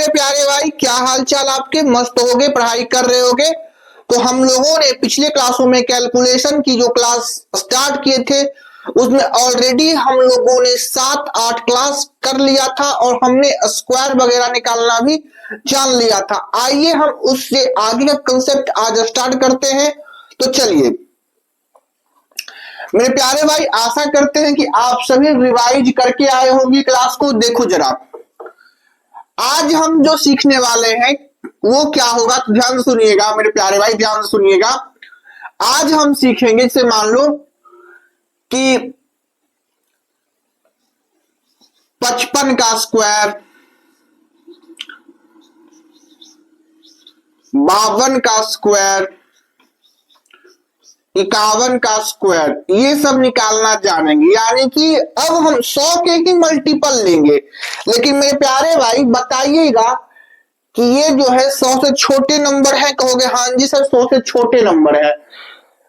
मेरे प्यारे भाई, क्या हाल चाल आपके? मस्त होगे, पढ़ाई कर रहे होगे। तो हम लोगों ने पिछले क्लासों में कैलकुलेशन की जो क्लास स्टार्ट किए थे उसमें ऑलरेडी हम लोगों ने 7-8 क्लास कर लिया था और हमने स्क्वायर वगैरह निकालना भी जान लिया था। आइए हम उससे आगे का कंसेप्ट आज स्टार्ट करते हैं। तो चलिए मेरे प्यारे भाई, आशा करते हैं कि आप सभी रिवाइज करके आए होंगे क्लास को। देखो जरा, आज हम जो सीखने वाले हैं वो क्या होगा, तो ध्यान से सुनिएगा मेरे प्यारे भाई, ध्यान से सुनिएगा। आज हम सीखेंगे, जैसे मान लो कि 55 का स्क्वायर, 52 का स्क्वायर, 51 का स्क्वायर, ये सब निकालना जानेंगे। यानी कि अब हम 100 के ही मल्टीपल लेंगे। लेकिन मेरे प्यारे भाई बताइएगा कि ये जो है 100 से छोटे नंबर है। कहोगे हाँ जी सर 100 से छोटे नंबर है,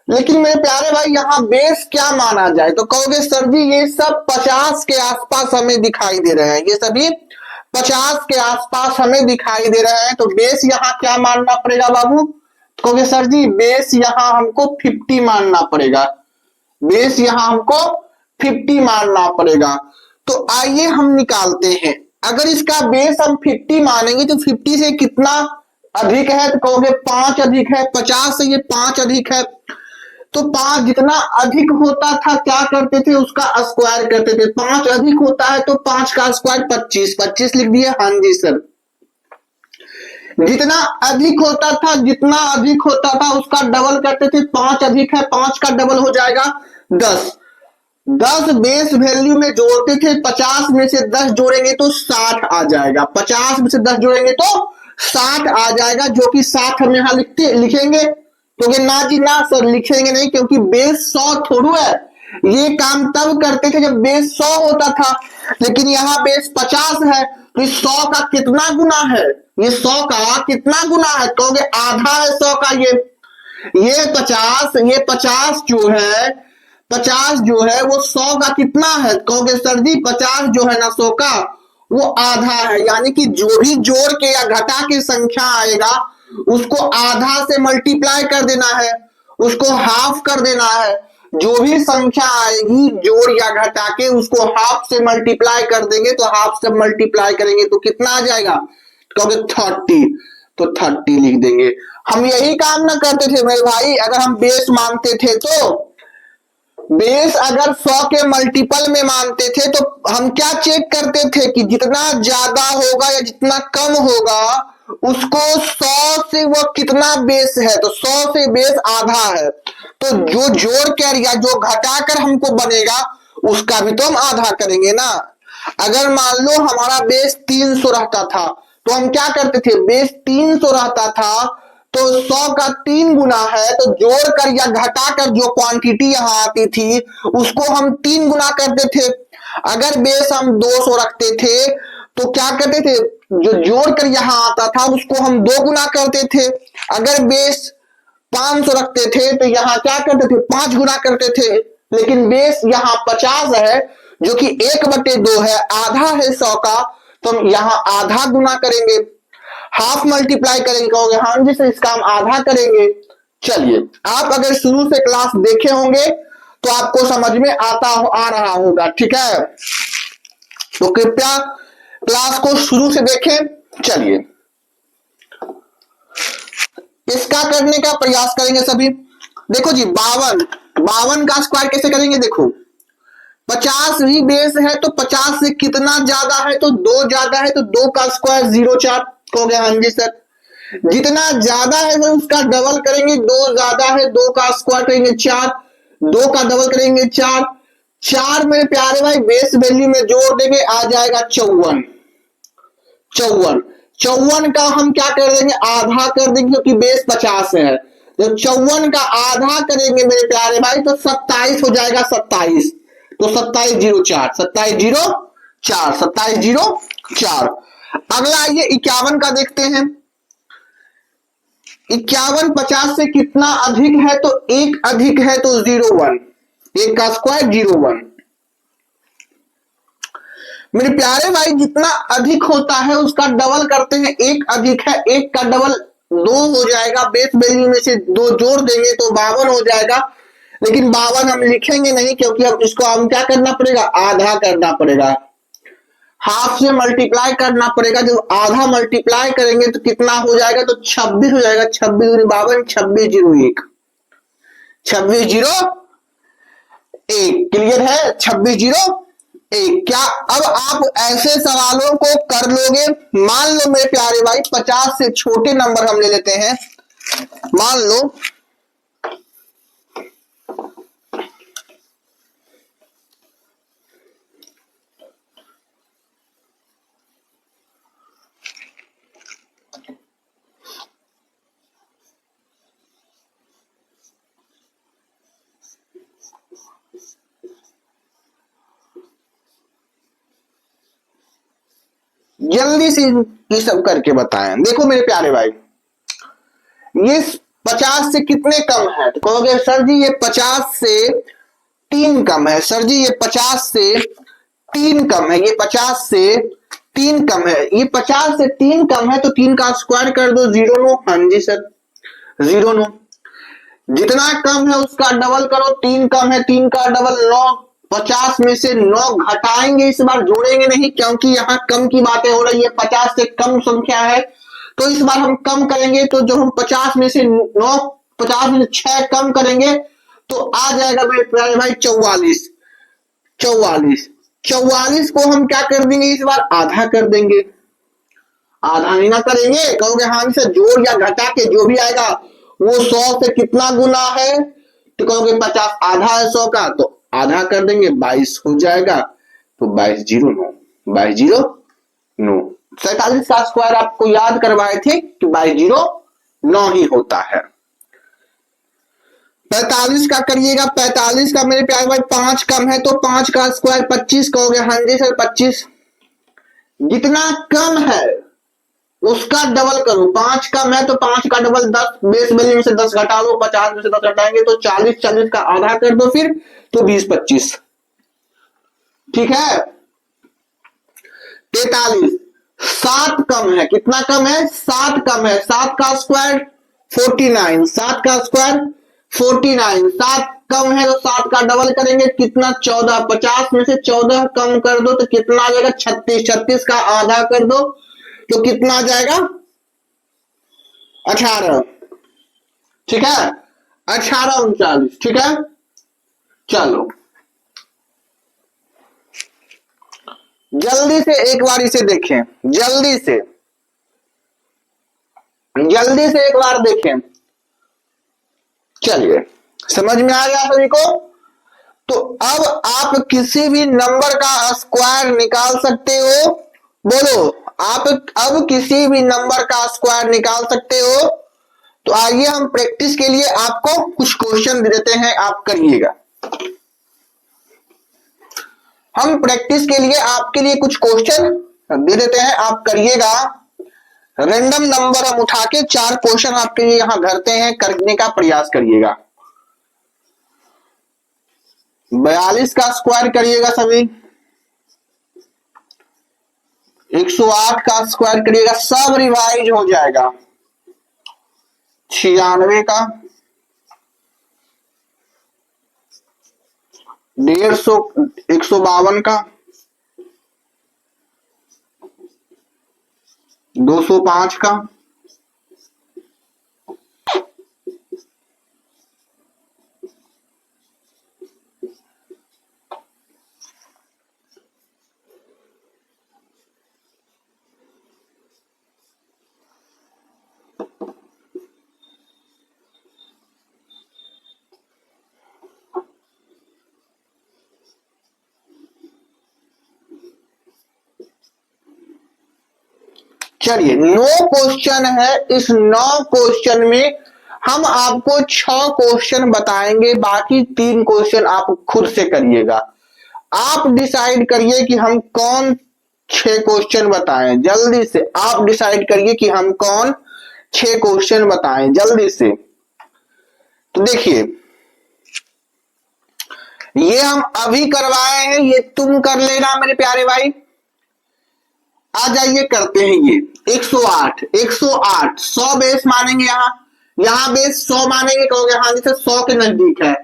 लेकिन मेरे प्यारे भाई यहाँ बेस क्या माना जाए? तो कहोगे सर जी ये सब 50 के आसपास हमें दिखाई दे रहे हैं, ये सभी 50 के आसपास हमें दिखाई दे रहे हैं। तो बेस यहाँ क्या मानना पड़ेगा बाबू? कहोगे सर जी बेस यहाँ हमको 50 मानना पड़ेगा, बेस यहाँ हमको 50 मानना पड़ेगा। तो आइए हम निकालते हैं। अगर इसका बेस हम 50 मानेंगे तो 50 से कितना अधिक है? तो कहोगे 5 अधिक है। 50 से ये 5 अधिक है, तो 5 जितना अधिक होता था क्या करते थे? उसका स्क्वायर करते थे। 5 अधिक होता है तो 5 का स्क्वायर 25, 25 लिख दिया। हाँ जी सर, जितना अधिक होता था, जितना अधिक होता था उसका डबल करते थे। 5 अधिक है, 5 का डबल हो जाएगा 10। 10 बेस वैल्यू में जोड़ते थे, 50 में से 10 जोड़ेंगे तो 60 आ जाएगा। 50 में से 10 जोड़ेंगे तो 60 आ जाएगा, जो कि 60 हम यहाँ लिखेंगे। तो ना जी ना सर, लिखेंगे नहीं, क्योंकि बेस 100 थोड़ू है। ये काम तब करते थे जब बेस 100 होता था, लेकिन यहाँ बेस 50 है। तो इस 100 का कितना गुना है? ये 100 का कितना गुना है? कहोगे आधा है 100 का। ये 50, ये 50 जो है, 50 जो है वो 100 का कितना है? कहोगे सर जी 50 जो है ना 100 का वो आधा है। यानी कि जो भी जोड़ के या घटा के संख्या आएगा उसको आधा से मल्टीप्लाई कर देना है, उसको हाफ कर देना है। जो भी संख्या आएगी जोड़ या घटा के उसको हाफ से मल्टीप्लाई कर देंगे, तो हाफ से मल्टीप्लाई करेंगे तो कितना आ जाएगा? कहोगे 30, तो 30 लिख देंगे। हम यही काम ना करते थे मेरे भाई, अगर हम बेस मानते थे तो बेस अगर 100 के मल्टीपल में मानते थे तो हम क्या चेक करते थे कि जितना ज्यादा होगा या जितना कम होगा उसको 100 से वो कितना बेस है। तो 100 से बेस आधा है, तो जो जोड़ कर या जो घटा कर हमको बनेगा उसका भी तो हम आधा करेंगे ना। अगर मान लो हमारा बेस 300 रहता था तो हम क्या करते थे? बेस 300 रहता था तो 100 का 3 गुना है, तो जोड़ कर या घटा कर जो क्वांटिटी यहाँ आती थी उसको हम 3 गुना करते थे। अगर बेस हम 200 रखते थे तो क्या करते थे? जो जोड़ कर यहाँ आता था उसको हम 2 गुना करते थे। अगर बेस 500 रखते थे तो यहाँ क्या करते थे? 5 गुना करते थे। लेकिन बेस यहाँ 50 है जो कि 1/2 है, आधा है 100 का, तो हम यहाँ आधा गुना करेंगे, हाफ मल्टीप्लाई करेंगे। कहोगे हाँ जी सर इसका हम आधा करेंगे। चलिए, आप अगर शुरू से क्लास देखे होंगे तो आपको समझ में आ रहा होगा, ठीक है? तो कृपया क्लास को शुरू से देखें। चलिए इसका करने का प्रयास करेंगे सभी। देखो जी 52 का स्क्वायर कैसे करेंगे? देखो 50 ही बेस है तो 50 से कितना ज्यादा है? तो 2 ज्यादा है, तो 2 का स्क्वायर 0,4। कहोगे हाँ जी सर, जितना ज्यादा है तो उसका डबल करेंगे। 2 ज्यादा है, 2 का स्क्वायर करेंगे 4, 2 का डबल करेंगे 4। 4 मेरे प्यारे भाई बेस वैल्यू में जोड़ देंगे, आ जाएगा 54। 54 का हम क्या कर देंगे? आधा कर देंगे, क्योंकि बेस 50 है। जब 54 का आधा करेंगे मेरे प्यारे भाई तो 27 हो जाएगा। 27, तो 2704, 2704, 2704। अगला आइए 51 का देखते हैं। 51 50 से कितना अधिक है? तो 1 अधिक है, तो 01, 1 का स्क्वायर 01। मेरे प्यारे भाई जितना अधिक होता है उसका डबल करते हैं, एक अधिक है एक का डबल 2 हो जाएगा, बेस वैल्यू में से 2 जोड़ देंगे तो 52 हो जाएगा। लेकिन 52 हम लिखेंगे नहीं क्योंकि हम इसको हम क्या करना पड़ेगा, आधा करना पड़ेगा, हाफ से मल्टीप्लाई करना पड़ेगा। जब आधा मल्टीप्लाई करेंगे तो कितना हो जाएगा, तो 26 हो जाएगा। 26 दूनी 52, 2601, 2601। क्लियर है, 2601। क्या अब आप ऐसे सवालों को कर लोगे? मान लो मेरे प्यारे भाई 50 से छोटे नंबर हम ले लेते हैं, मान लो जल्दी से ये सब करके बताएं। देखो मेरे प्यारे भाई ये 50 से कितने कम है, तो कहोगे सर जी ये 50 से 3 कम है, सर जी ये 50 से 3 कम है, ये 50 से 3 कम है, ये 50 से 3 कम है, तो 3 का स्क्वायर कर दो 0 9। हाँ जी सर 0 9। जितना कम है उसका डबल करो, 3 कम है 3 का डबल 9। 50 में से 9 घटाएंगे, इस बार जोड़ेंगे नहीं क्योंकि यहाँ कम की बातें हो रही है, 50 से कम संख्या है तो इस बार हम कम करेंगे। तो जब हम 50 में से 9 50 में से 6 कम करेंगे तो आ जाएगा मेरे प्यारे भाई 44। 44 को हम क्या कर देंगे, इस बार आधा कर देंगे। आधा नहीं ना करेंगे, कहोगे हाँ से जोड़ या घटा के जो भी आएगा वो 100 से कितना गुना है, तो कहोगे 50 आधा है 100 का, तो आधा कर देंगे 22 हो जाएगा। तो 22 0 9, 22 0 9। 47 का स्क्वायर आपको याद करवाए थे कि 22 0 9 ही होता है। 45 का करिएगा, 45 का मेरे प्यारे भाई 5 कम है तो 5 का स्क्वायर 25, कहोगे हाँ जी सर 25। जितना कम है उसका डबल करो, 5 कम है तो 5 का डबल 10, बेस वैल्यू में से 10 घटा लो, 50 में से 10 घटाएंगे तो 40, 40 का आधा कर दो फिर तो 20 25। ठीक है। 43 7 कम है, कितना कम है 7 कम है, 7 का स्क्वायर 49, 7 का स्क्वायर 49। 7 कम है तो 7 का डबल करेंगे कितना 14, 50 में से 14 कम कर दो तो कितना आ जाएगा 36, 36 का आधा कर दो तो कितना आ जाएगा 18। ठीक है 18 39। ठीक है चलो जल्दी से एक बार इसे देखें, जल्दी से एक बार देखें। चलिए समझ में आ गया सभी को। तो अब आप किसी भी नंबर का स्क्वायर निकाल सकते हो, बोलो आप अब किसी भी नंबर का स्क्वायर निकाल सकते हो। तो आइए हम प्रैक्टिस के लिए आपको कुछ क्वेश्चन दे देते हैं, आप करिएगा। हम प्रैक्टिस के लिए आपके लिए कुछ क्वेश्चन दे देते हैं, आप करिएगा। रैंडम नंबर हम उठा के 4 क्वेश्चन आपके लिए यहां धरते हैं, करने का प्रयास करिएगा। 42 का स्क्वायर करिएगा सभी, 108 का स्क्वायर करिएगा, सब रिवाइज हो जाएगा। 96 का, 150, 152 का, 205 का, चलिए 9 क्वेश्चन है। इस 9 क्वेश्चन में हम आपको 6 क्वेश्चन बताएंगे, बाकी 3 क्वेश्चन आप खुद से करिएगा। आप डिसाइड करिए कि हम कौन 6 क्वेश्चन बताएं, जल्दी से आप डिसाइड करिए कि हम कौन 6 क्वेश्चन बताएं जल्दी से। तो देखिए ये हम अभी करवाए हैं, ये तुम कर लेना मेरे प्यारे भाई, आ जाइए करते हैं ये 108 108 100 बेस मानेंगे, यहाँ बेस 100 मानेंगे, कहोगे हाँ जी सर 100 के नजदीक है,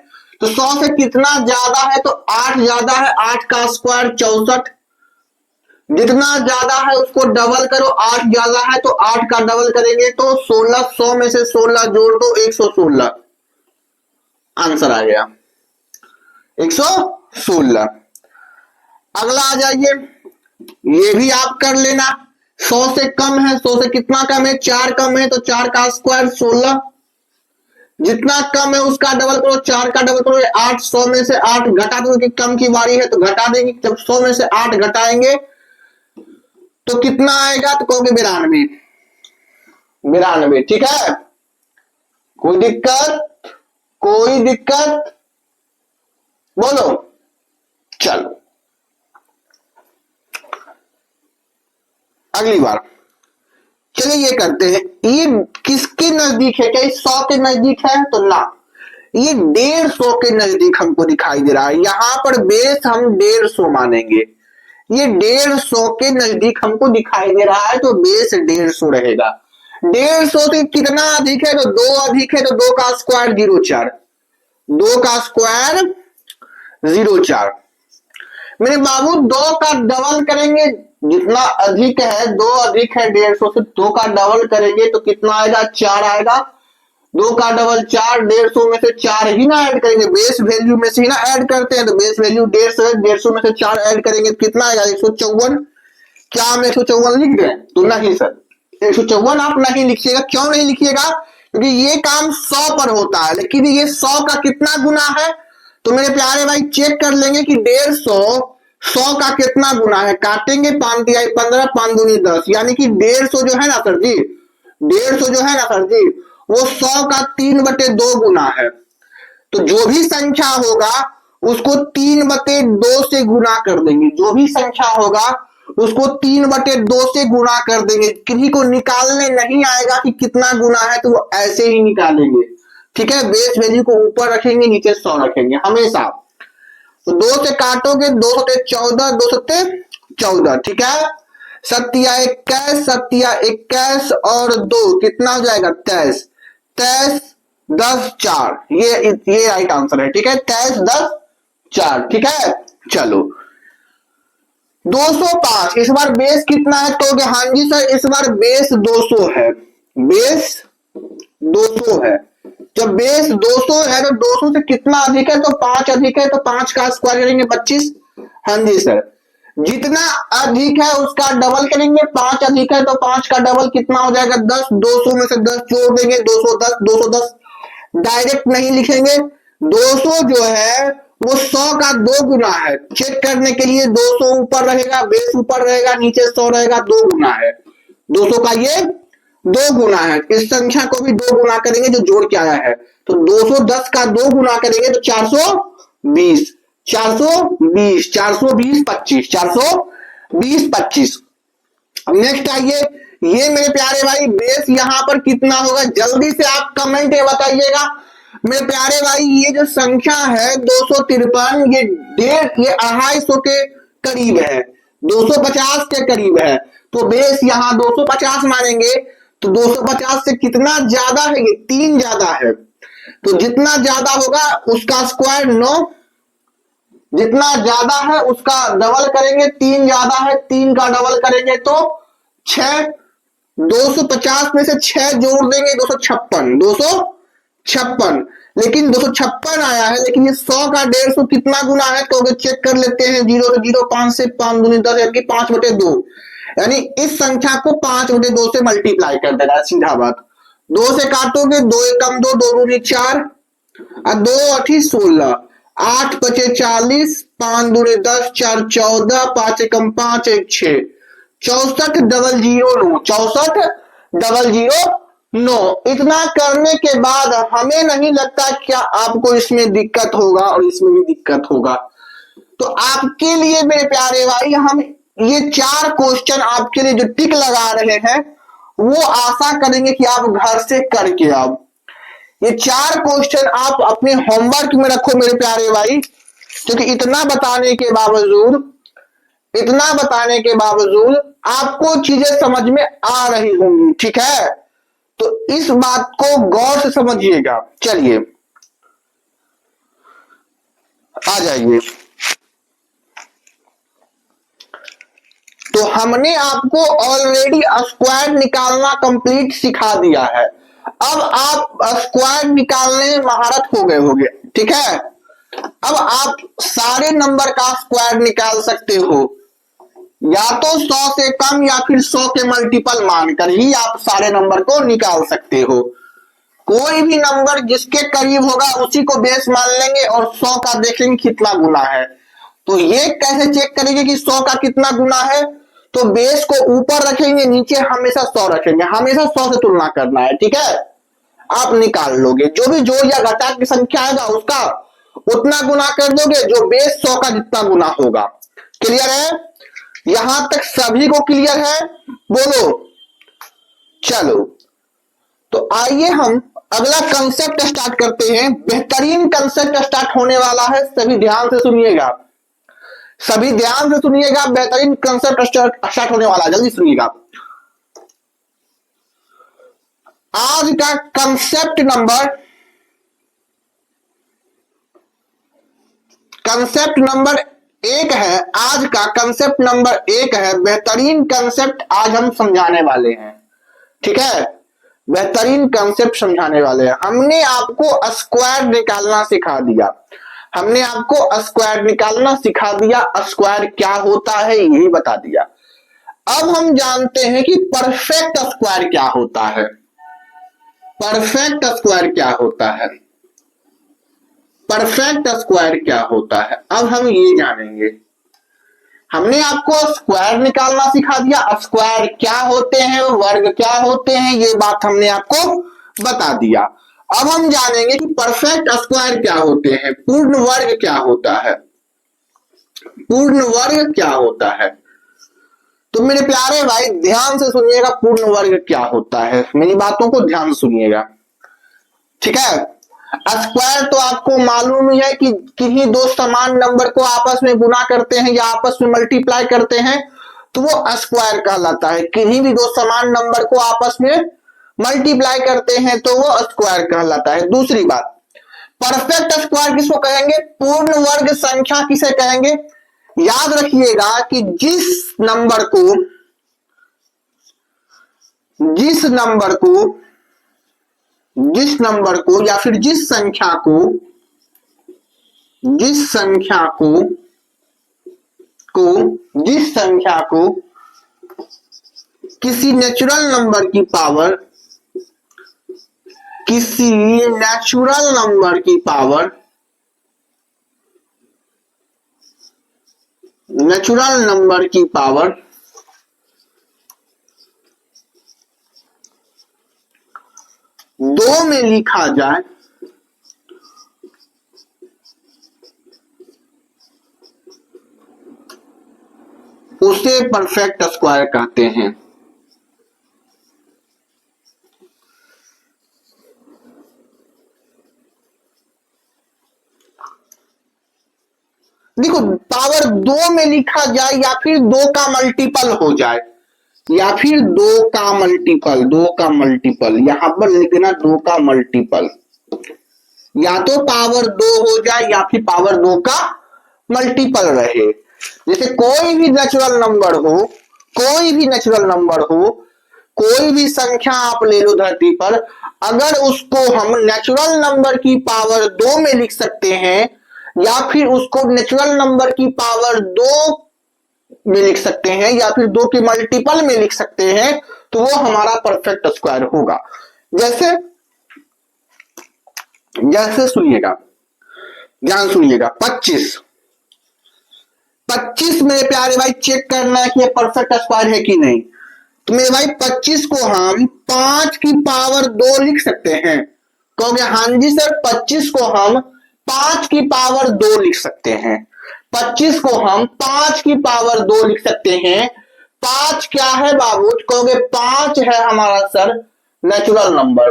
तो 100 से कितना ज्यादा है, तो 8 ज्यादा है, 8 का स्क्वायर 64, जितना ज्यादा है उसको डबल करो, 8 ज्यादा है तो 8 का डबल करेंगे तो 16, 100 में से 16 जोड़ दो 116, आंसर आ गया 116। अगला आ जाइए, ये भी आप कर लेना, 100 से कम है, 100 से कितना कम है, 4 कम है, तो 4 का स्क्वायर 16, जितना कम है उसका डबल करो, 4 का डबल करो, 8, 100 में से 8 घटा दो क्योंकि कम की बारी है तो घटा देंगे, जब 100 में से 8 घटाएंगे तो कितना आएगा, तो कहोगे 92, 92, ठीक है, कोई दिक्कत, कोई दिक्कत, बोलो, चलो अगली बार, चलिए ये करते हैं, ये किसके नजदीक है, क्या 100 के नजदीक है, तो ना, ये 150 के नजदीक हमको दिखाई दे रहा है, यहां पर बेस हम 150 मानेंगे, ये 150 के नजदीक हमको दिखाई दे रहा है तो बेस 150 रहेगा, 150 से कितना अधिक है, तो 2 अधिक है, तो 2 का स्क्वायर 04, 2 का स्क्वायर 04, मेरे बाबू 2 का डबल करेंगे, जितना अधिक है 2 अधिक है 150 से, 2 का डबल करेंगे तो कितना आएगा, 4 आएगा, 2 का डबल 4, 150 में से 4 ही ना ऐड करेंगे, बेस वैल्यू में से ही ना ऐड करते हैं, तो बेस वैल्यू 150 है, 150 में से 4 ऐड करेंगे तो कितना आएगा 154, क्या हम 154 लिख दें, तो नहीं सर 154 आप नहीं लिखिएगा, क्यों नहीं लिखिएगा, क्योंकि ये काम 100 पर होता है, लेकिन ये 100 का कितना गुना है, तो मेरे प्यारे भाई चेक कर लेंगे कि 150 100 का कितना गुना है, काटेंगे 5 दिया 15, 5 दूनी 10, यानी कि 150 जो है ना सर जी, 150 जो है ना सर जी, वो 100 का 3/2 गुना है, तो जो भी संख्या होगा उसको 3/2 से गुना कर देंगे, जो भी संख्या होगा उसको 3/2 से गुना कर देंगे, किसी को निकालने नहीं आएगा कि कितना गुना है, तो वो ऐसे ही निकालेंगे, ठीक है, बेस वैल्यू को ऊपर रखेंगे, नीचे 100 रखेंगे हमेशा, तो 2 से काटोगे 2 सते 14, 2 सते 14, ठीक है, 7 सत्या 21 और 2 कितना हो जाएगा 23, 23 10 4, ये राइट आंसर है, ठीक है, 23 10 4, ठीक है, चलो 205, इस बार बेस कितना है, तो हाँ जी सर इस बार बेस 200 है, बेस 200 है, जब बेस 200 है तो 200 से कितना अधिक है, तो 5 अधिक है, तो 5 का स्क्वायर करेंगे 25, हाँ जी सर, जितना अधिक है उसका डबल करेंगे, 5 अधिक है तो 5 का डबल कितना हो जाएगा 10, 200 में से 10 जोड़ देंगे 210, 210 डायरेक्ट नहीं लिखेंगे, 200 जो है वो 100 का 2 गुना है, चेक करने के लिए 200 ऊपर रहेगा, बेस ऊपर रहेगा, नीचे 100 रहेगा, 2 गुना है, 200 का ये 2 गुना है, इस संख्या को भी 2 गुना करेंगे जो जोड़ के आया है, तो 210 का 2 गुना करेंगे तो 420, 420 420 25, 420 25। नेक्स्ट आइए, ये मेरे प्यारे भाई बेस यहां पर कितना होगा, जल्दी से आप कमेंट में बताइएगा मेरे प्यारे भाई, ये जो संख्या है 253, ये 250 के करीब है, 250 के करीब है, तो बेस यहां 250 मानेंगे, तो 250 से कितना ज्यादा है, ये 3 ज्यादा है, तो जितना ज्यादा होगा उसका स्क्वायर 9, जितना ज्यादा है उसका डबल करेंगे, 3 ज्यादा है 3 का डबल करेंगे तो 6, 250 में से 6 जोड़ देंगे 256, 256, लेकिन 256 आया है, लेकिन ये 100 का 150 कितना गुना है, तो चेक कर लेते हैं, 0 से 0, 5 से 5 दूनी 10, यानी 5/2, यानी इस संख्या को 5/2 से मल्टीप्लाई कर देना, सीधा बात, 2 से काटोगे 2 एकम 2, 2 दूनी 4 और 2 8 16, 8 5 40, 5 दूनी 10, 4 14, 5 एकम 5 1 6, 64 009, इतना करने के बाद हमें नहीं लगता क्या आपको इसमें दिक्कत होगा और इसमें भी दिक्कत होगा, तो आपके लिए मेरे प्यारे भाई हम ये 4 क्वेश्चन आपके लिए जो टिक लगा रहे हैं वो आशा करेंगे कि आप घर से करके आओ, ये 4 क्वेश्चन आप अपने होमवर्क में रखो मेरे प्यारे भाई, क्योंकि इतना बताने के बावजूद इतना बताने के बावजूद आपको चीजें समझ में आ रही होंगी, ठीक है? तो इस बात को गौर से समझिएगा। चलिए आ जाइए। तो हमने आपको ऑलरेडी स्क्वायर निकालना कंप्लीट सिखा दिया है। अब आप स्क्वायर निकालने में महारत हो गए होंगे, ठीक है? अब आप सारे नंबर का स्क्वायर निकाल सकते हो, या तो 100 से कम या फिर 100 के मल्टीपल मानकर ही आप सारे नंबर को निकाल सकते हो। कोई भी नंबर जिसके करीब होगा उसी को बेस मान लेंगे और 100 का देख लेंगे कितना गुना है। तो ये कैसे चेक करेंगे कि 100 का कितना गुना है? तो बेस को ऊपर रखेंगे, नीचे हमेशा 100 रखेंगे, हमेशा 100 से तुलना करना है, ठीक है? आप निकाल लोगे, जो भी जोड़ या घटा की संख्या आएगा उसका उतना गुना कर दोगे जो बेस 100 का जितना गुना होगा। क्लियर है? यहां तक सभी को क्लियर है? बोलो। चलो तो आइए हम अगला कंसेप्ट स्टार्ट करते हैं। बेहतरीन कंसेप्ट स्टार्ट होने वाला है, सभी ध्यान से सुनिएगा, सभी ध्यान से सुनिएगा। बेहतरीन कंसेप्ट स्टार्ट होने वाला है, जल्दी सुनिएगा। आज का कंसेप्ट नंबर 1 है। आज का कंसेप्ट नंबर 1 है, बेहतरीन कंसेप्ट आज हम समझाने वाले हैं, ठीक है? बेहतरीन कंसेप्ट समझाने वाले हैं। हमने आपको स्क्वायर निकालना सिखा दिया, हमने आपको स्क्वायर निकालना सिखा दिया, स्क्वायर क्या होता है यही बता दिया। अब हम जानते हैं कि परफेक्ट स्क्वायर क्या होता है। परफेक्ट स्क्वायर क्या होता है? परफेक्ट स्क्वायर क्या होता है अब हम ये जानेंगे। हमने आपको स्क्वायर निकालना सिखा दिया, स्क्वायर क्या होते हैं, वर्ग क्या होते हैं, ये बात हमने आपको बता दिया। अब हम जानेंगे कि परफेक्ट स्क्वायर क्या होते हैं, पूर्ण वर्ग क्या होता है। पूर्ण वर्ग क्या होता है? तो मेरे प्यारे भाई ध्यान से सुनिएगा, पूर्ण वर्ग क्या होता है, मेरी बातों को ध्यान से सुनिएगा, ठीक है? स्क्वायर तो आपको मालूम ही है कि किन्हीं दो समान नंबर को आपस में गुना करते हैं या आपस में मल्टीप्लाई करते हैं तो वो स्क्वायर कहलाता है। किन्हीं भी दो समान नंबर को आपस में मल्टीप्लाई करते हैं तो वो स्क्वायर कहलाता है। दूसरी बात, परफेक्ट स्क्वायर किसको कहेंगे? पूर्ण वर्ग संख्या किसे कहेंगे? याद रखिएगा कि जिस नंबर को या फिर जिस संख्या को किसी नेचुरल नंबर की पावर 2 में लिखा जाए उसे परफेक्ट स्क्वायर कहते हैं। देखो, पावर 2 में लिखा जाए या फिर 2 का मल्टीपल हो जाए, या फिर 2 का मल्टीपल यहां पर लिखना 2 का मल्टीपल, या तो पावर 2 हो जाए या फिर पावर 2 का मल्टीपल रहे। जैसे कोई भी नेचुरल नंबर हो, कोई भी संख्या आप ले लो धरती पर, अगर उसको हम नेचुरल नंबर की पावर 2 में लिख सकते हैं या फिर उसको नेचुरल नंबर की पावर 2 में लिख सकते हैं या फिर 2 के मल्टीपल में लिख सकते हैं तो वो हमारा परफेक्ट स्क्वायर होगा। जैसे सुनिएगा, ध्यान सुनिएगा, 25 मेरे प्यारे भाई चेक करना है कि ये परफेक्ट स्क्वायर है कि नहीं। तो मेरे भाई 25 को हम 5 की पावर 2 लिख सकते हैं। कहोगे हाँ जी सर, 25 को हम 5 की पावर 2 लिख सकते हैं। 25 को हम 5 की पावर 2 लिख सकते हैं। 5 क्या है बाबू? कहोगे 5 है हमारा सर नेचुरल नंबर,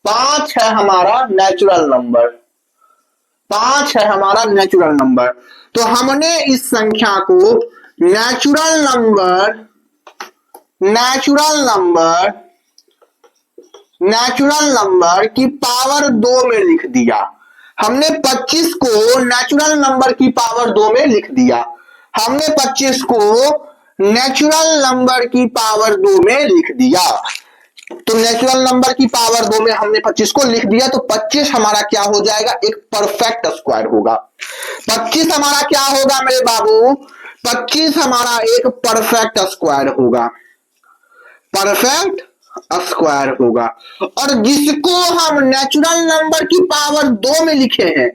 5 है हमारा नेचुरल नंबर। तो हमने इस संख्या को नेचुरल नंबर की पावर 2 में लिख दिया। हमने 25 को नेचुरल नंबर की पावर 2 में लिख दिया। हमने 25 को नेचुरल नंबर की पावर 2 में लिख दिया। तो नेचुरल नंबर की पावर 2 में हमने 25 को लिख दिया, तो 25 हमारा क्या हो जाएगा, एक परफेक्ट स्क्वायर होगा। 25 हमारा क्या होगा मेरे बाबू, 25 हमारा एक परफेक्ट स्क्वायर होगा, परफेक्ट स्क्वायर होगा। और जिसको हम नेचुरल नंबर की पावर 2 में लिखे हैं,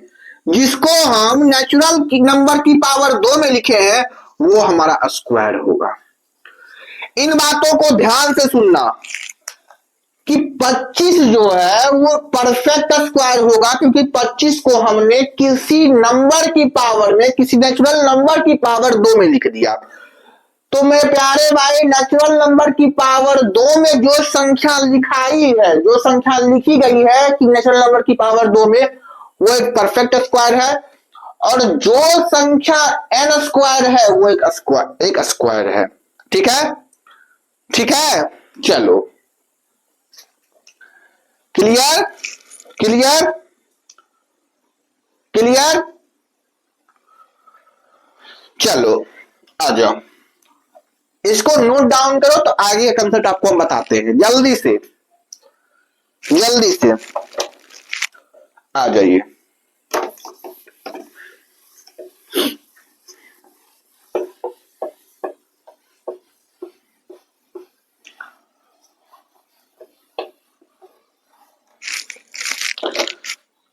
जिसको हम नेचुरल नंबर की पावर 2 में लिखे हैं, वो हमारा स्क्वायर होगा। इन बातों को ध्यान से सुनना कि 25 जो है वो परफेक्ट स्क्वायर होगा, क्योंकि 25 को हमने किसी नंबर की पावर में, किसी नेचुरल नंबर की पावर 2 में लिख दिया। तो मेरे प्यारे भाई, नेचुरल नंबर की पावर 2 में जो संख्या लिखाई है, जो संख्या लिखी गई है कि नेचुरल नंबर की पावर 2 में, वो एक परफेक्ट स्क्वायर है। और जो संख्या n स्क्वायर है वो एक स्क्वायर है। ठीक है, ठीक है, चलो, क्लियर क्लियर क्लियर। चलो आ जाओ, इसको नोट डाउन करो, तो आगे का कंसेप्ट आपको हम बताते हैं। जल्दी से आ जाइए।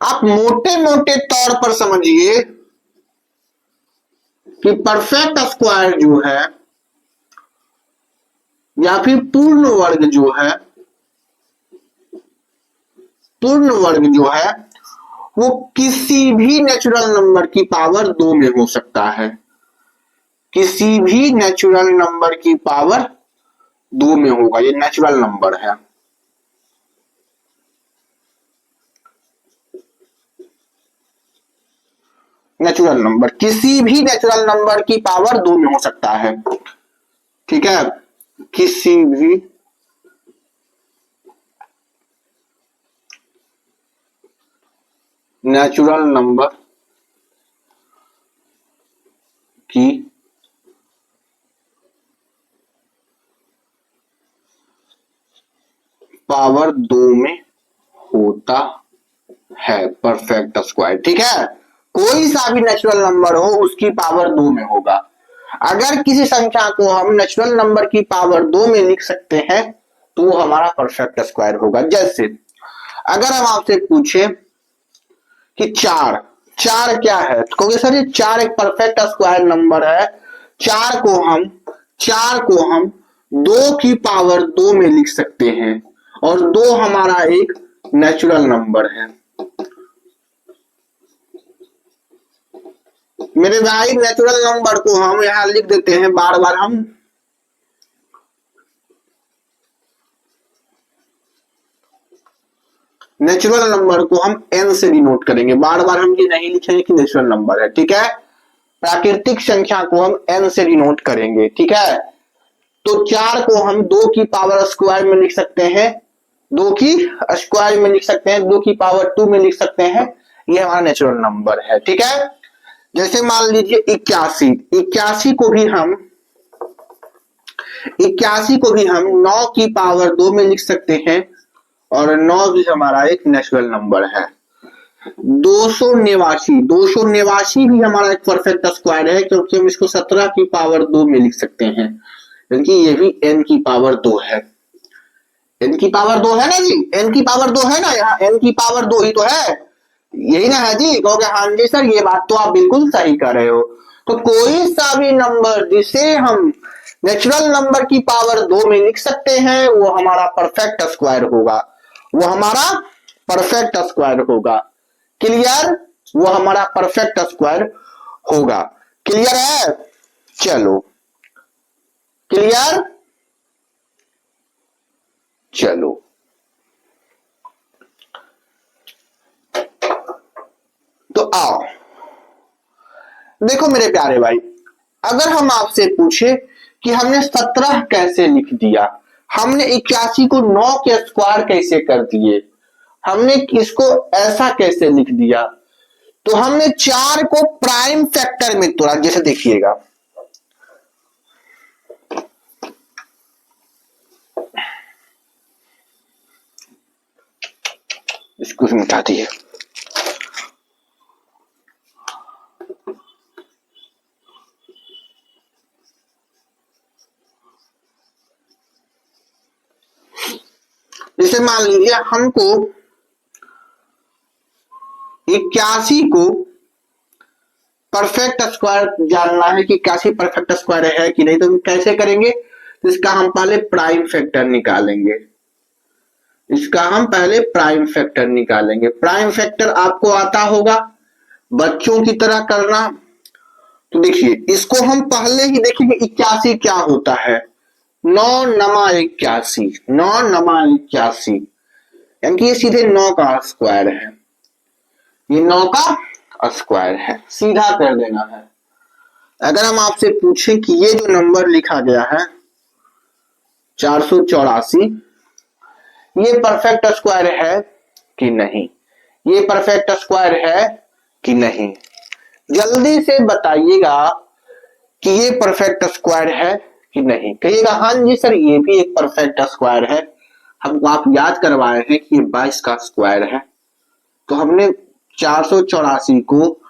आप मोटे मोटे तौर पर समझिए कि परफेक्ट स्क्वायर जो है या फिर पूर्ण वर्ग जो है वो किसी भी नेचुरल नंबर की पावर 2 में हो सकता है। किसी भी नेचुरल नंबर की पावर 2 में होगा, ये नेचुरल नंबर है। नेचुरल नंबर किसी भी नेचुरल नंबर की पावर 2 में हो सकता है। ठीक है, किसी भी नेचुरल नंबर की पावर 2 में होता है परफेक्ट स्क्वायर। ठीक है, कोई सा भी नेचुरल नंबर हो उसकी पावर 2 में होगा। अगर किसी संख्या को हम नेचुरल नंबर की पावर 2 में लिख सकते हैं तो वो हमारा परफेक्ट स्क्वायर होगा। जैसे अगर हम आपसे पूछे कि 4 क्या है, तो कहोगे सर ये 4 एक परफेक्ट स्क्वायर नंबर है। 4 को हम 2 की पावर 2 में लिख सकते हैं, और 2 हमारा एक नेचुरल नंबर है। मेरे भाई, नेचुरल नंबर को हम यहां लिख देते हैं, बार बार हम नेचुरल नंबर को हम n से डिनोट करेंगे। बार बार हम ये नहीं लिखेंगे कि नेचुरल नंबर है। ठीक है, प्राकृतिक संख्या को हम n से डिनोट करेंगे। ठीक है, तो 4 को हम 2 की पावर स्क्वायर में लिख सकते हैं, 2 की स्क्वायर में लिख सकते हैं, 2 की पावर 2 में लिख सकते हैं। ये हमारा नेचुरल नंबर है। ठीक है, जैसे मान लीजिए 81 को भी हम 9 की पावर 2 में लिख सकते हैं, और 9 भी हमारा एक नेचुरल नंबर है। 289 भी हमारा एक परफेक्ट स्क्वायर है, क्योंकि हम इसको 17 की पावर 2 में लिख सकते हैं, क्योंकि ये भी n की पावर 2 है। n की पावर 2 है ना जी, n की पावर 2 है ना, यहाँ n की पावर 2 ही तो है, यही ना है जी। कहोगे हाँ जी सर, ये बात तो आप बिल्कुल सही कर रहे हो। तो कोई सा भी नंबर जिसे हम नेचुरल नंबर की पावर 2 में लिख सकते हैं, वो हमारा परफेक्ट स्क्वायर होगा, वो हमारा परफेक्ट स्क्वायर होगा। क्लियर, वो हमारा परफेक्ट स्क्वायर होगा। क्लियर है, चलो क्लियर, चलो तो आओ देखो मेरे प्यारे भाई, अगर हम आपसे पूछे कि हमने 17 कैसे लिख दिया, हमने 81 को 9 के स्क्वायर कैसे कर दिए, हमने इसको ऐसा कैसे लिख दिया, तो हमने 4 को प्राइम फैक्टर में तोड़ा। जैसे देखिएगा, इसको मिटा दिए, जैसे मान लीजिए हमको 81 को परफेक्ट स्क्वायर जानना है कि 81 परफेक्ट स्क्वायर है कि नहीं, तो हम कैसे करेंगे, तो इसका हम पहले प्राइम फैक्टर निकालेंगे। इसका हम पहले प्राइम फैक्टर निकालेंगे। प्राइम फैक्टर आपको आता होगा बच्चों की तरह करना। तो देखिए, इसको हम पहले ही देखेंगे 81 क्या होता है। 9 नमा 81, 9 नमा 81, यानी कि ये सीधे 9 का स्क्वायर है, ये 9 का स्क्वायर है, सीधा कर देना है। अगर हम आपसे पूछें कि ये जो नंबर लिखा गया है 484, ये परफेक्ट स्क्वायर है कि नहीं, ये परफेक्ट स्क्वायर है कि नहीं, जल्दी से बताइएगा कि ये परफेक्ट स्क्वायर है कि नहीं। कहिएगा हाँ जी सर, ये भी एक परफेक्ट स्क्वायर है। हमको आप याद करवाए हैं कि ये 22 का स्क्वायर है, तो हमने 484 को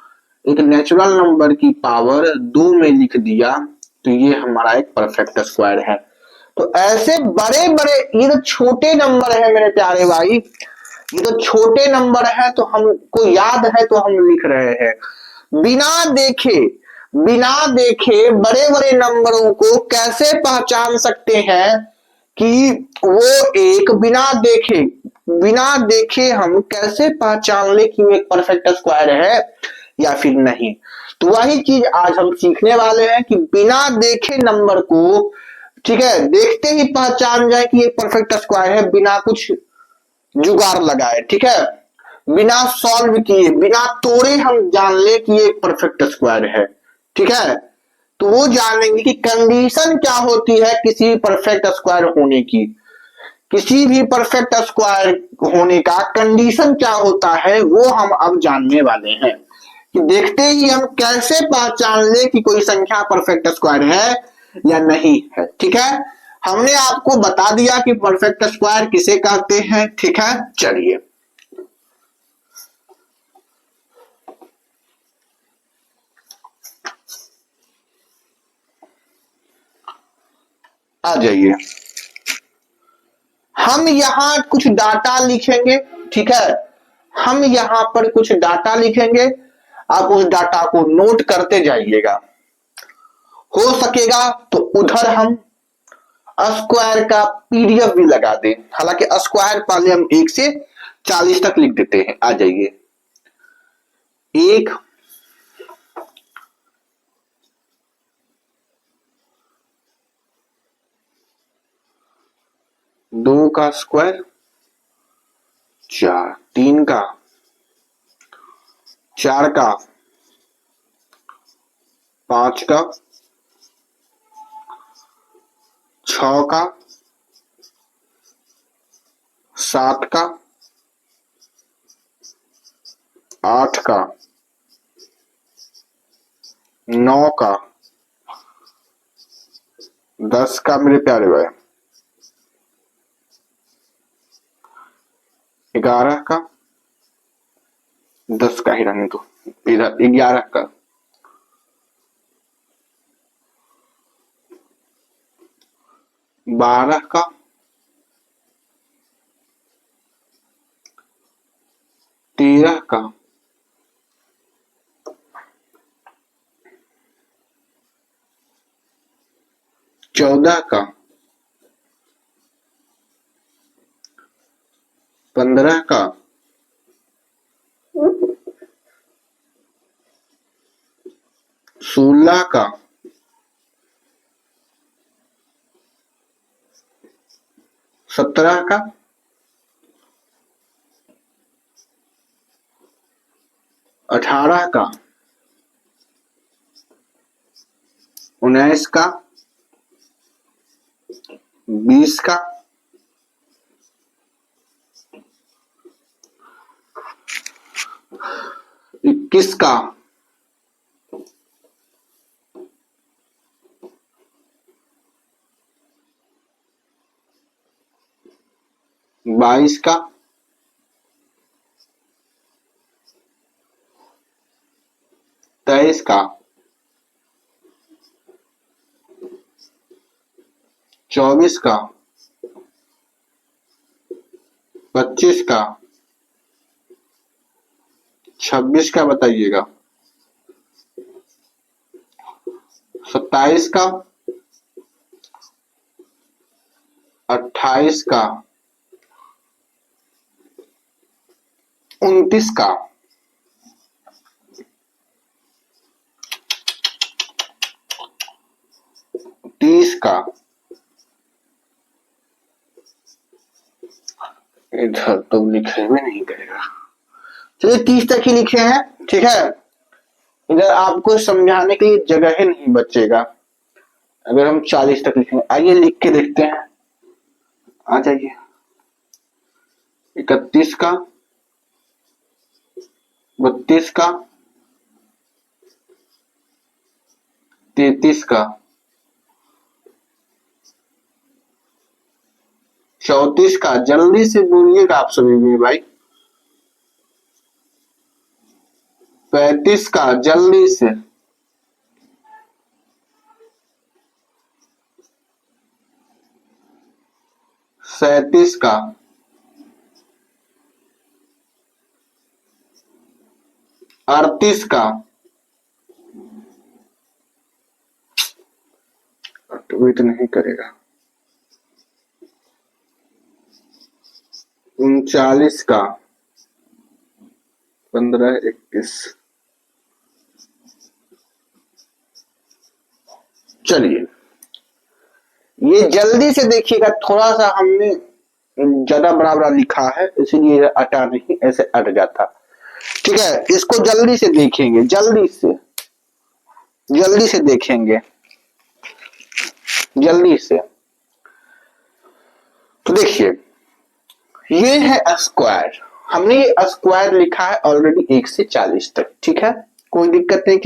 एक नेचुरल नंबर की पावर 2 में लिख दिया, तो ये हमारा एक परफेक्ट स्क्वायर है। तो ऐसे बड़े बड़े, ये तो छोटे नंबर है मेरे प्यारे भाई, ये तो छोटे नंबर है, तो हमको याद है तो हम लिख रहे हैं। बिना देखे बड़े बड़े नंबरों को कैसे पहचान सकते हैं कि वो एक, बिना देखे हम कैसे पहचान ले कि वो एक परफेक्ट स्क्वायर है या फिर नहीं। तो वही चीज आज हम सीखने वाले हैं कि बिना देखे नंबर को, ठीक है, देखते ही पहचान जाए कि ये परफेक्ट स्क्वायर है, बिना कुछ जुगाड़ लगाए, ठीक है, बिना सॉल्व किए, बिना तोड़े हम जान ले कि ये परफेक्ट स्क्वायर है, ठीक है। तो वो जानेंगे कि कंडीशन क्या होती है किसी परफेक्ट स्क्वायर होने की, किसी भी परफेक्ट स्क्वायर होने का कंडीशन क्या होता है, वो हम अब जानने वाले हैं कि देखते ही हम कैसे पहचान ले कि कोई संख्या परफेक्ट स्क्वायर है या नहीं है, ठीक है। हमने आपको बता दिया कि परफेक्ट स्क्वायर किसे कहते हैं, ठीक है। चलिए आ जाइए, हम यहां कुछ डाटा लिखेंगे, ठीक है, हम यहां पर कुछ डाटा लिखेंगे, आप उस डाटा को नोट करते जाइएगा। हो सकेगा तो उधर हम स्क्वायर का पीडीएफ भी लगा दें, हालांकि स्क्वायर पहले हम 1 से 40 तक लिख देते हैं। आ जाइए, 1, 2 का स्क्वायर, 4, 3 का, 4 का, 5 का, 6 का, 7 का, 8 का, 9 का, 10 का मेरे प्यारे भाई, 11 का, 10 का ही रहने दो, इधर 11 का, 12 का, 13 का, 14 का, 15 का, 16 का, 17 का, 18 का, 19 का, 20 का, 21 का, 22 का, 23 का, 24 का, 25 का, 26 का बताइएगा, 27 का, 28 का, 29 का, 30 का, इधर तो लिखे भी नहीं करेगा। चलिए 30 तक ही लिखे हैं, ठीक है। इधर आपको समझाने के लिए जगह ही नहीं बचेगा अगर हम 40 तक लिखेंगे। आइए लिख के देखते हैं, आ जाइए। 31 का, 32 का, 33 का, 34 का, जल्दी से बोलिएगा आप सभी में भाई। 35 का, जल्दी से। 37 का, 38 का, वेट नहीं करेगा। 39 का, 15, 21। चलिए ये जल्दी से देखिएगा, थोड़ा सा हमने ज्यादा बड़ा बड़ा लिखा है इसीलिए अटा नहीं, ऐसे अट जाता। ठीक है, इसको जल्दी से देखेंगे, जल्दी से देखेंगे, जल्दी से। तो देखिए ये है स्क्वायर, हमने ये स्क्वायर लिखा है ऑलरेडी 1 से 40 तक। ठीक है, कोई दिक्कत नहीं,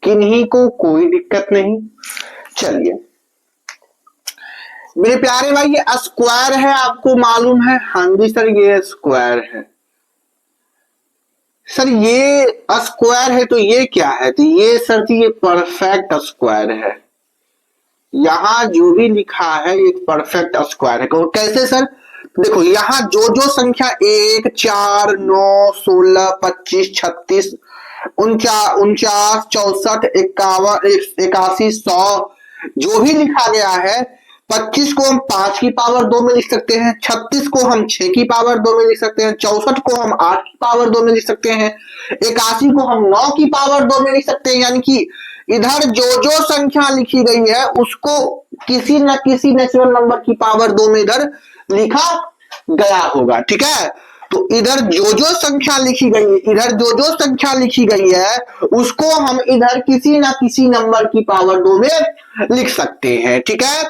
किन्हीं को कोई दिक्कत नहीं। चलिए मेरे प्यारे भाई, ये स्क्वायर है, आपको मालूम है? हाँ जी सर, ये स्क्वायर है। सर ये स्क्वायर है तो ये क्या है? तो ये सर जी ये परफेक्ट स्क्वायर है। यहां जो भी लिखा है ये परफेक्ट स्क्वायर है। कैसे सर? देखो यहाँ जो संख्या 1, 4, 9, 16, 25, 36, 49, 64, 51, 81, 100 जो भी लिखा गया है, 25 को हम 5 की पावर 2 में लिख सकते हैं, 36 को हम 6 की पावर 2 में लिख सकते हैं, 64 को हम 8 की पावर 2 में लिख सकते हैं, 81 को हम 9 की पावर 2 में लिख सकते हैं। यानी कि इधर जो संख्या लिखी गई है उसको किसी न किसी नेचुरल नंबर की पावर 2 में इधर लिखा गया होगा। ठीक है, तो इधर जो संख्या लिखी गई है, इधर जो संख्या लिखी गई है उसको हम इधर किसी ना किसी नंबर की पावर 2 में लिख सकते हैं। ठीक है,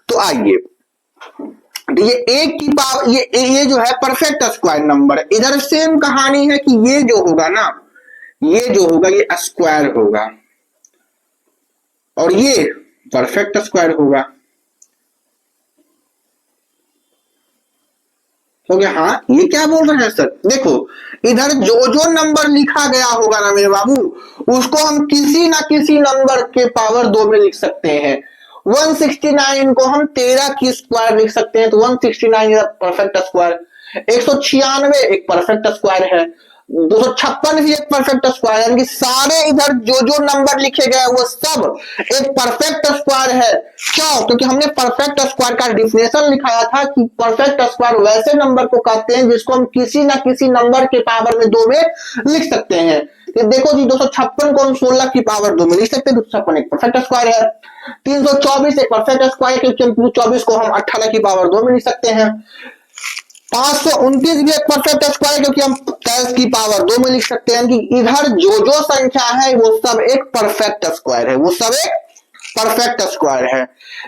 तो आइए, ये 1 की पावर, ये जो है परफेक्ट स्क्वायर नंबर। इधर सेम कहानी है कि ये जो होगा ना, ये जो होगा ये स्क्वायर होगा और ये परफेक्ट स्क्वायर होगा। हो गया? हाँ, ये क्या बोल रहे हैं सर? देखो इधर जो नंबर लिखा गया होगा ना मेरे बाबू, उसको हम किसी ना किसी नंबर के पावर 2 में लिख सकते हैं। 169 को हम 13 की स्क्वायर लिख सकते हैं, तो 169 परफेक्ट स्क्वायर। 196 एक परफेक्ट स्क्वायर है, 256 भी एक परफेक्ट स्क्वायर। यानी कि सारे इधर जो नंबर लिखे गए वो सब एक परफेक्ट स्क्वायर है। क्यों? क्योंकि हमने परफेक्ट स्क्वायर का डिफिनेशन लिखाया था कि परफेक्ट स्क्वायर वैसे नंबर को कहते हैं जिसको हम किसी ना किसी नंबर के पावर में 2 में लिख सकते हैं। तो देखो जी 256 को हम 16 की पावर 2 में लिख सकते हैं, 256 एक परफेक्ट स्क्वायर है। 324 एक परफेक्ट स्क्वायर, क्योंकि 24 को हम 18 की पावर 2 में लिख सकते हैं। 529 भी एक परफेक्ट स्क्वायर, क्योंकि हम 10 की पावर 2 में लिख सकते हैं। कि इधर जो संख्या है वो सब एक परफेक्ट स्क्वायर है, वो सब एक परफेक्ट स्क्वायर है।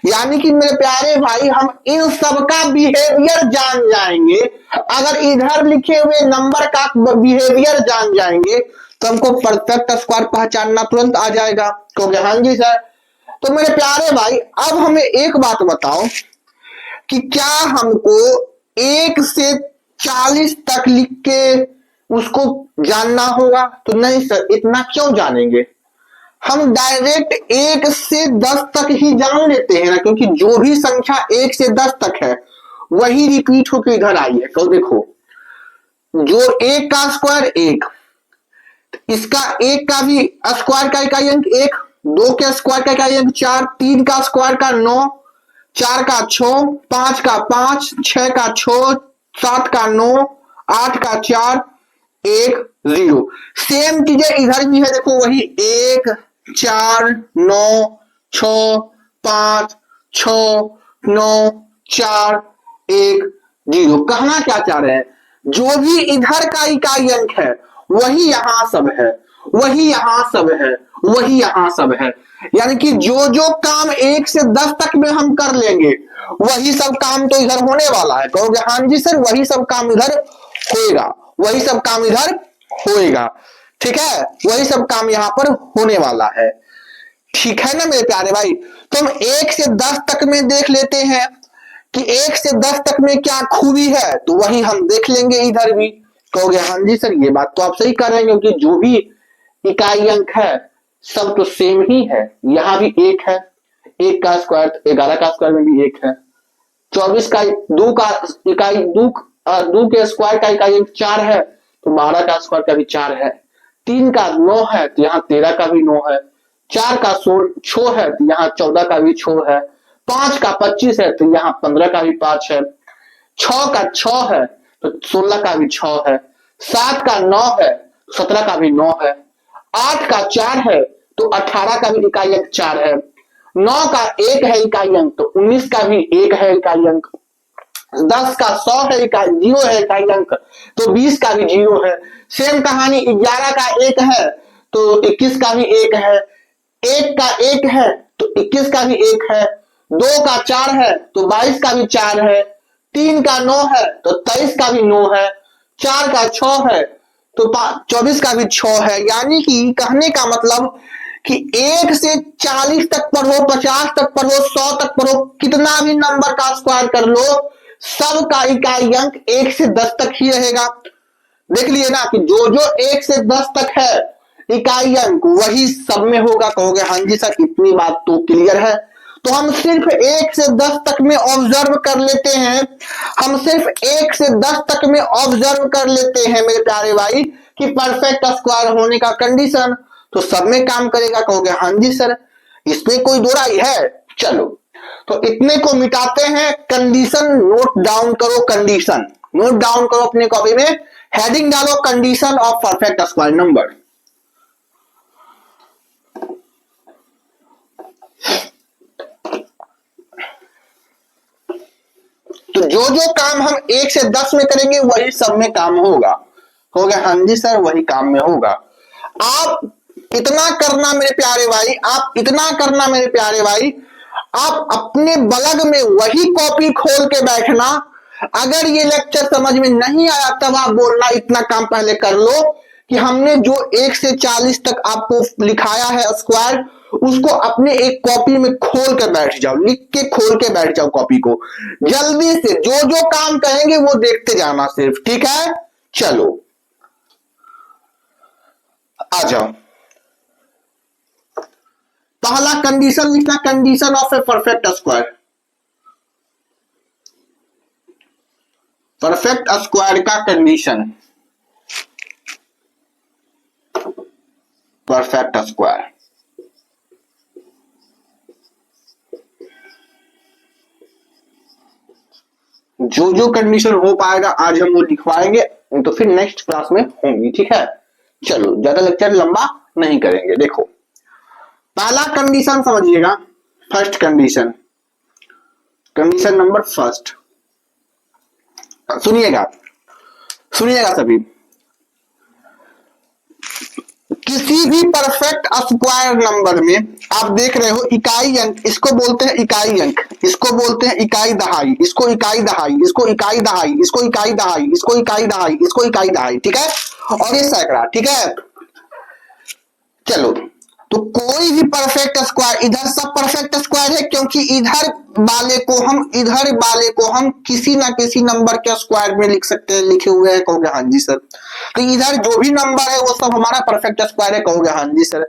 यानी कि मेरे प्यारे भाई हम इन सबका बिहेवियर जान जाएंगे, अगर इधर लिखे हुए नंबर का बिहेवियर जान जाएंगे तो हमको परफेक्ट स्क्वायर पहचानना तुरंत आ जाएगा। क्योंकि हाँ जी सर। तो मेरे प्यारे भाई अब हमें एक बात बताओ कि क्या हमको 1 से 40 तक लिख के उसको जानना होगा? तो नहीं सर, इतना क्यों जानेंगे, हम डायरेक्ट 1 से 10 तक ही जान लेते हैं ना, क्योंकि जो भी संख्या 1 से 10 तक है वही रिपीट होकर इधर आई है। तो देखो, जो 1 का स्क्वायर 1, इसका 1 का भी स्क्वायर का इकाई अंक 1, 2 के स्क्वायर का इकाई अंक 4, 3 का स्क्वायर का 9, 4 का 6, 5 का 5, 6 का 6, 7 का 9, 8 का 4, 1 0। सेम चीजें इधर भी है, देखो वही 1 4 9 6 5 6 9 4 1 0। कहना क्या चाह रहे हैं, जो भी इधर का इकाई अंक है वही यहां सब है, वही यहां सब है, वही यहां सब है। यानी कि जो जो काम 1 से 10 तक में हम कर लेंगे वही सब काम तो इधर होने वाला है। कहोगे हाँ जी सर, वही सब काम इधर होएगा, वही सब काम इधर होएगा, ठीक है, वही सब काम यहां पर होने वाला है। ठीक है ना मेरे प्यारे भाई। तो हम 1 से 10 तक में देख लेते हैं कि 1 से 10 तक में क्या खूबी है, तो वही हम देख लेंगे इधर भी। कहोगे हाँ जी सर, ये बात तो आप सही कर रहे हैं, क्योंकि जो भी इकाई अंक है सब तो सेम ही है। यहां भी 1 है, 1 का स्क्वायर 11 का स्क्वायर में भी 1 है, 24 का 2 का इकाई 2 के स्क्वायर का इकाई अंक 4 है, तो 12 का स्क्वायर का भी 4 है। 3 का 9 है, तो यहाँ 13 का भी 9 है। 4 का 6 है, तो यहाँ 14 का भी 6 है। 5 का 25 है, तो यहाँ 15 का भी 5 है। 6 का 6 है, तो 16 का भी 6 है। 7 का 9 है, 17 का भी 9 है। 8 का 4 है, तो 18 का भी इकाई अंक 4 है। 9 का 1 है इकाई अंक, तो 19 का भी 1 है इकाई अंक। 10 का 100 है इकाई 0 है इकाई अंक, तो 20 का भी 0 है। सेम कहानी 11 का 1 है, तो 21 का भी 1 है। 1 का 1 है, तो 21 का भी 1 है। 2 का 4 है, तो 22 का भी 4 है। 3 का 9 है, तो 23 का भी 9 है। 4 का 6 है, तो 24 का भी 6 है। यानी कि कहने का मतलब कि 1 से 40 तक पढ़ो, 50 तक पढ़ो, 100 तक पढ़ो, कितना भी नंबर का स्क्वायर कर लो, सब का इकाई अंक 1 से 10 तक ही रहेगा। देख लिए ना कि जो जो 1 से 10 तक है इकाई अंक वही सब में होगा। कहोगे हाँ जी सर, इतनी बात तो क्लियर है। तो हम सिर्फ 1 से 10 तक में ऑब्जर्व कर लेते हैं, हम सिर्फ 1 से 10 तक में ऑब्जर्व कर लेते हैं मेरे प्यारे भाई कि परफेक्ट स्क्वायर होने का कंडीशन तो सब में काम करेगा। कहोगे हाँ जी सर, इसमें कोई दो राय है? चलो तो इतने को मिटाते हैं। कंडीशन नोट डाउन करो, कंडीशन नोट डाउन करो अपने कॉपी में, हेडिंग डालो condition of perfect square number. तो जो जो काम हम 1 से 10 में करेंगे वही सब में काम होगा। हो गया हाँ जी सर, वही काम में होगा। आप इतना करना मेरे प्यारे भाई, आप इतना करना मेरे प्यारे भाई, आप अपने बलग में वही कॉपी खोल के बैठना। अगर ये लेक्चर समझ में नहीं आया तब आप बोलना इतना काम पहले कर लो कि हमने जो 1 से 40 तक आपको लिखाया है स्क्वायर, उसको अपने एक कॉपी में खोल के बैठ जाओ, लिख के खोल के बैठ जाओ कॉपी को। जल्दी से जो जो काम कहेंगे वो देखते जाना सिर्फ, ठीक है। चलो आ जाओ। पहला कंडीशन लिखना, condition of a perfect square. Perfect square का कंडीशन, परफेक्ट स्क्वायर। जो जो कंडीशन हो पाएगा आज हम वो लिखवाएंगे, तो फिर नेक्स्ट क्लास में होंगी, ठीक है। चलो ज्यादा लेक्चर लंबा नहीं करेंगे। देखो पहला कंडीशन समझिएगा, first condition, condition number first. सुनिएगा, सुनिएगा सभी। किसी भी परफेक्ट स्क्वायर नंबर में आप देख रहे हो इकाई अंक, इसको बोलते हैं इकाई अंक, इसको बोलते हैं इकाई दहाई, इसको इकाई दहाई, इसको इकाई दहाई, इसको इकाई दहाई, इसको इकाई दहाई, इसको इकाई दहाई, ठीक है, और ये सैकड़ा, ठीक है। चलो, तो कोई भी परफेक्ट स्क्वायर, इधर सब परफेक्ट स्क्वायर है क्योंकि इधर वाले को हम किसी ना किसी नंबर के स्क्वायर में लिख सकते हैं, लिखे हुए हैं, कहोगे हाँ जी सर। तो इधर जो भी नंबर है वो सब हमारा परफेक्ट स्क्वायर है, कहोगे हाँ जी सर,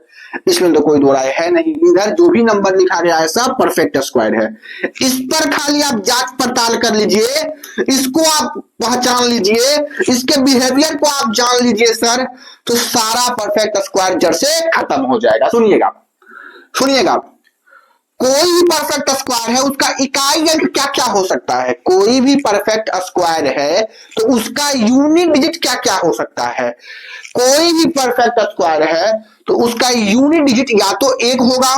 इसमें तो कोई दो राय है नहीं, इधर जो भी नंबर लिखा गया है सब परफेक्ट स्क्वायर है। इस पर खाली आप जांच पड़ताल कर लीजिए, इसको आप पहचान लीजिए, इसके बिहेवियर को आप जान लीजिए सर, तो सारा परफेक्ट स्क्वायर जड़ से खत्म हो जाएगा। सुनिएगा सुनिएगा, कोई भी परफेक्ट स्क्वायर है उसका इकाई अंक क्या क्या हो सकता है, कोई भी परफेक्ट स्क्वायर है तो उसका यूनिट डिजिट क्या क्या हो सकता है, कोई भी परफेक्ट स्क्वायर है तो उसका यूनिट डिजिट या तो 1 होगा,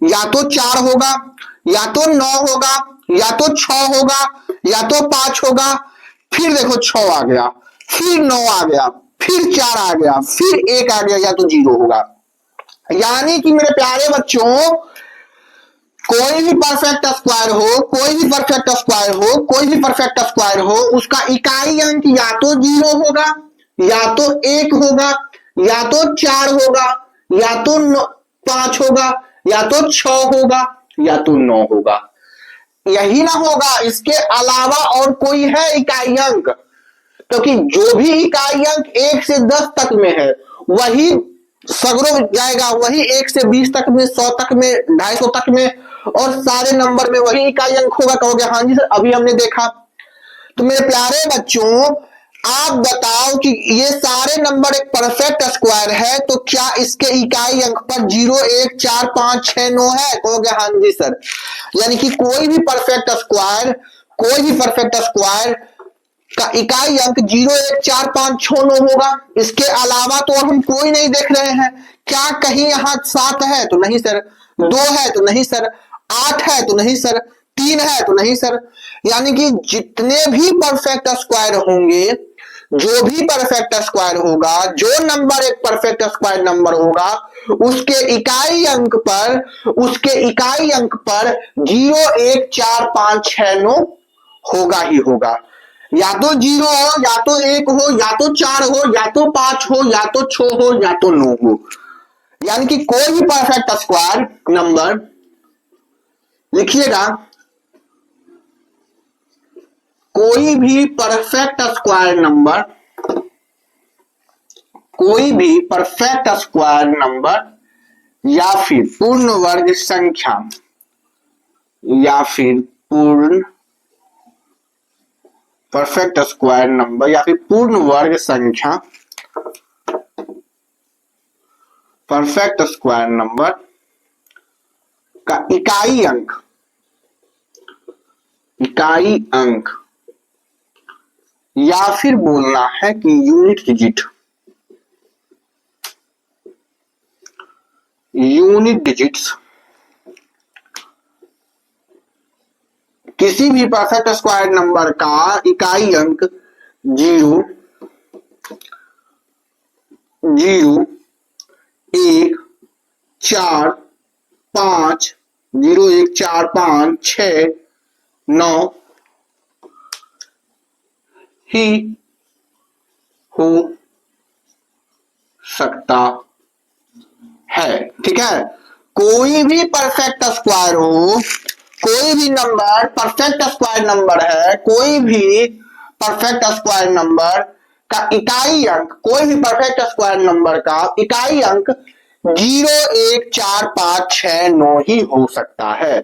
या तो 4 होगा, या तो 9 होगा, या तो 6 होगा, या तो 5 होगा, फिर देखो 6 आ गया, फिर 9 आ गया, फिर 4 आ गया, फिर 1 आ गया, या तो 0 होगा। यानी कि मेरे प्यारे बच्चों, कोई भी परफेक्ट स्क्वायर हो, कोई भी परफेक्ट स्क्वायर हो, कोई भी परफेक्ट स्क्वायर हो, उसका इकाई अंक या तो 0 होगा, या तो 1 होगा, या तो 4 होगा, या तो 5 होगा, या तो 6 होगा, या तो 9 होगा। यही ना होगा, इसके अलावा और कोई है इकाई अंक, क्योंकि जो भी इकाई अंक 1 से 10 तक में है वही सगरों जाएगा, वही 1 से 20 तक में, 100 तक में, 250 तक में, और सारे नंबर में वही इकाई अंक होगा, कहोगे हाँ जी सर अभी हमने देखा। तो मेरे प्यारे बच्चों, आप बताओ कि ये सारे नंबर एक परफेक्ट स्क्वायर है, तो क्या इसके इकाई अंक पर 0, 1, 4, 5, 6, 9 है, कहोगे हाँ जी सर। यानी कि कोई भी परफेक्ट स्क्वायर का इकाई अंक 0, 1, 4, 5, 6, 9 होगा। इसके अलावा तो हम कोई नहीं देख रहे हैं। क्या कहीं यहाँ 7 है तो नहीं सर, 2 है तो नहीं सर, 8 है तो नहीं सर, 3 है तो नहीं सर। यानी कि जितने भी परफेक्ट स्क्वायर होंगे, जो भी परफेक्ट स्क्वायर होगा, जो नंबर एक परफेक्ट स्क्वायर नंबर होगा, उसके इकाई अंक पर 0, 1, 4, 5, 6, 9 होगा ही होगा। या तो 0 हो, या तो 1 हो, या तो 4 हो, या तो 5 हो, या तो 6 हो, या तो 9 हो। यानी कि कोई भी परफेक्ट स्क्वायर नंबर, लिखिएगा, कोई भी परफेक्ट स्क्वायर नंबर, कोई भी परफेक्ट स्क्वायर नंबर या फिर पूर्ण वर्ग संख्या, या फिर पूर्ण परफेक्ट स्क्वायर नंबर या फिर पूर्ण वर्ग संख्या, परफेक्ट स्क्वायर नंबर का इकाई अंक या फिर बोलना है कि यूनिट डिजिट्स किसी भी परफेक्ट स्क्वायर नंबर का इकाई अंक 0, 0, 1, 4, 5, 0, 1, 4, 5, 6, 9 ही हो सकता है। ठीक है, कोई भी परफेक्ट स्क्वायर हो, कोई भी नंबर परफेक्ट स्क्वायर नंबर है, कोई भी परफेक्ट स्क्वायर नंबर का इकाई अंक, कोई भी परफेक्ट स्क्वायर नंबर का इकाई अंक 0, 1, 4, 5, 6, 9 ही हो सकता है।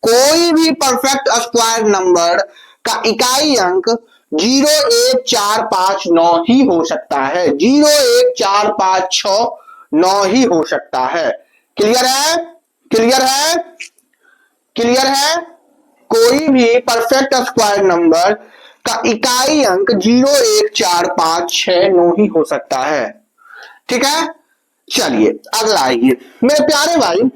कोई भी परफेक्ट स्क्वायर नंबर का इकाई अंक 0, 1, 4, 5, 9 ही हो सकता है। 0, 1, 4, 5, 6, 9 ही हो सकता है। क्लियर है? क्लियर है? क्लियर है? कोई भी परफेक्ट स्क्वायर नंबर का इकाई अंक 0, 1, 4, 5, 6, 9 ही हो सकता है। ठीक है, चलिए अगला आइए मेरे प्यारे भाई,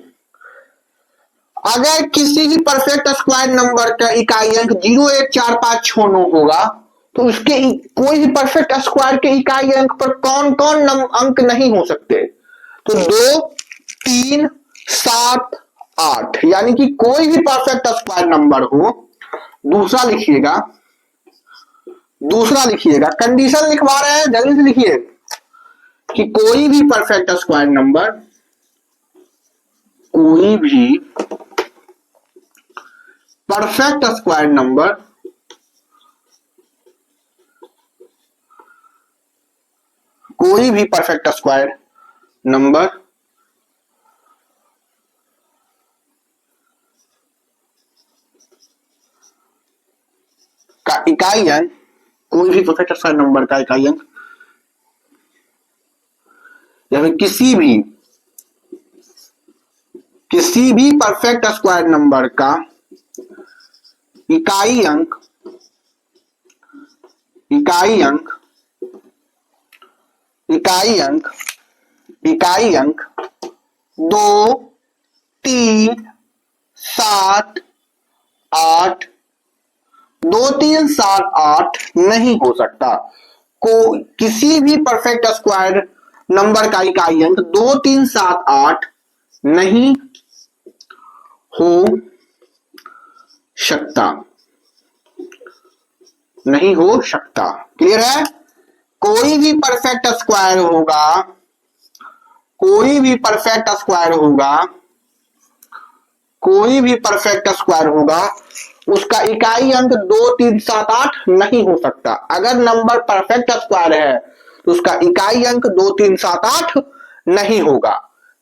अगर किसी भी परफेक्ट स्क्वायर नंबर का इकाई अंक 0, 1, 4, 5, 6, 9 होगा, तो उसके कोई भी परफेक्ट स्क्वायर के इकाई अंक पर कौन कौन अंक नहीं हो सकते? तो 2 3 7 8, यानी कि कोई भी परफेक्ट स्क्वायर नंबर हो। दूसरा लिखिएगा, कंडीशन लिखवा रहे हैं, जल्दी से लिखिए कि कोई भी परफेक्ट स्क्वायर नंबर, कोई भी परफेक्ट स्क्वायर नंबर का इकाई अंक, कोई भी परफेक्ट स्क्वायर नंबर का इकाई अंक या फिर किसी भी परफेक्ट स्क्वायर नंबर का इकाई अंक 2 3 7 8 2 3 7 8 नहीं हो सकता। किसी भी परफेक्ट स्क्वायर नंबर का इकाई अंक 2 3 7 8 नहीं हो सकता। क्लियर है? कोई भी परफेक्ट स्क्वायर होगा, उसका इकाई अंक 2 3 7 8 नहीं हो सकता। अगर नंबर परफेक्ट स्क्वायर है तो उसका इकाई अंक 2 3 7 8 नहीं होगा।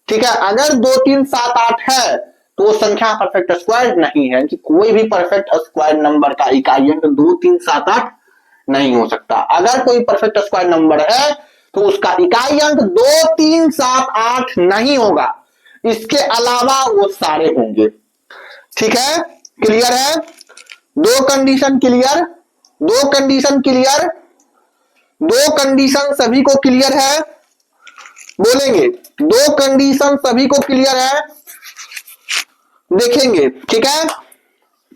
ठीक है, अगर 2 3 7 8 है तो वो संख्या परफेक्ट स्क्वायर नहीं है, कि कोई भी परफेक्ट स्क्वायर नंबर का इकाई अंक 2 3 7 8 नहीं हो सकता। अगर कोई परफेक्ट स्क्वायर नंबर है तो उसका इकाई अंक 2 3 7 8 नहीं होगा, इसके अलावा वो सारे होंगे। ठीक है, क्लियर है? दो कंडीशन सभी को क्लियर है? बोलेंगे, दो कंडीशन सभी को क्लियर है? देखेंगे। ठीक है,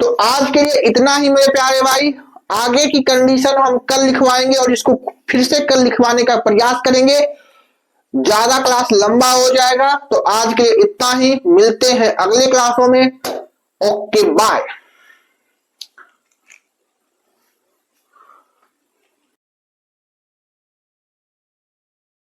तो आज के लिए इतना ही मेरे प्यारे भाई। आगे की कंडीशन हम कल लिखवाएंगे और इसको फिर से कल लिखवाने का प्रयास करेंगे। ज्यादा क्लास लंबा हो जाएगा, तो आज के लिए इतना ही। मिलते हैं अगले क्लासों में। Okay, bye.